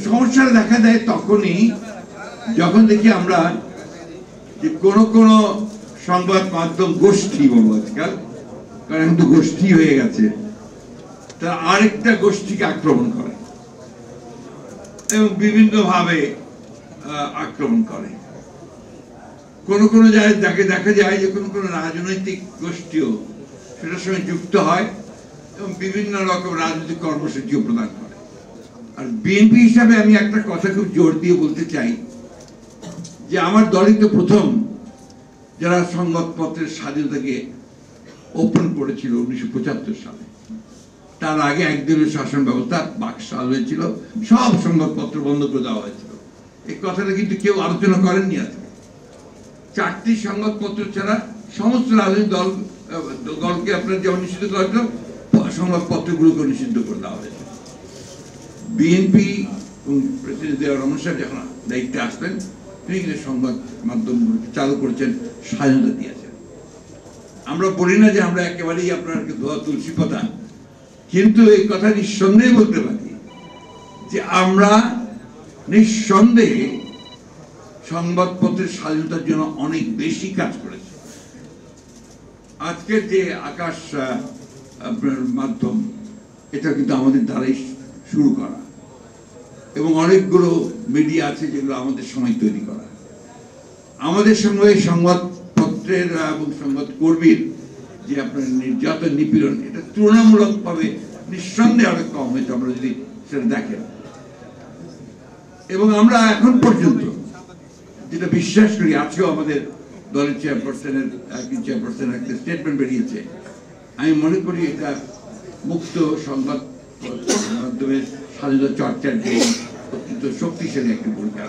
সমস্যাটা দেখা দেয় তখনই যখন দেখি আমরা যে কোন সংবাদ মাধ্যম গোষ্ঠী বলবো আজকাল, কারণ এখন তো গোষ্ঠী হয়ে গেছে, তারা আরেকটা গোষ্ঠীকে আক্রমণ করে এবং বিভিন্ন ভাবে আক্রমণ করে। কোন জায়গায় দেখা যায় যে কোন রাজনৈতিক গোষ্ঠীও সেটার সঙ্গে যুক্ত হয় এবং বিভিন্ন রকম রাজনৈতিক কর্মসূচিও প্রদান করে। আর বিএনপি হিসাবে আমি একটা কথা খুব জোর দিয়ে বলতে চাই যে আমার দলই তো প্রথম যারা সংবাদপত্রের স্বাধীনতাকে ওপেন করেছিল 1975 সালে। তার আগে একদলীয় শাসন ব্যবস্থা বাকশাল হয়েছিল, সব সংবাদপত্র বন্ধ করে দেওয়া হয়েছিল। এই কথাটা কিন্তু কেউ আলোচনা করেননি। আজকে 4টি সংবাদপত্র ছাড়া সমস্ত রাজনৈতিক দলকে আপনার যেমন নিষিদ্ধ করা হয়েছিল, সংবাদপত্রগুলোকে নিষিদ্ধ করে দেওয়া হয়েছিল। বিএনপি প্রেসিডেন্ট জিয়া রহমান সাহেব যখন দায়িত্বে আসলেন, তিনি কিন্তু সংবাদ মাধ্যমগুলোকে চালু করেছেন, স্বাধীনতা দিয়েছেন। আমরা বলি না যে আমরা একেবারেই আপনার ধোয়া তুলসী পাতা, কিন্তু এই কথা নিঃসন্দেহে বলতে পারি যে আমরা নিঃসন্দেহে সংবাদপত্রের স্বাধীনতার জন্য অনেক বেশি কাজ করেছি। আজকের যে আকাশ আপনার মাধ্যম, এটা কিন্তু আমাদের দ্বারাই শুরু করা, এবং অনেকগুলো মিডিয়া আছে যেগুলো আমাদের সময় তৈরি করা। আমাদের সঙ্গে সংবাদপত্রের এবং সংবাদ কর্মীর যে আপনার নির্যাতন নিপীড়ন, এটা তুলনামূলকভাবে নিঃসন্দেহে অনেক কম হয়েছে আমরা যদি সেটা দেখেন। এবং আমরা এখন পর্যন্ত যেটা বিশ্বাস করি, আজকেও আমাদের দলের চেয়ারপারসনের একটা স্টেটমেন্ট বেরিয়েছে, আমি মনে করি এটা মুক্ত সংবাদ মাধ্যমের স্বাধীনতা চর্চার যে অত্যন্ত শক্তিশালী একটি ভূমিকা।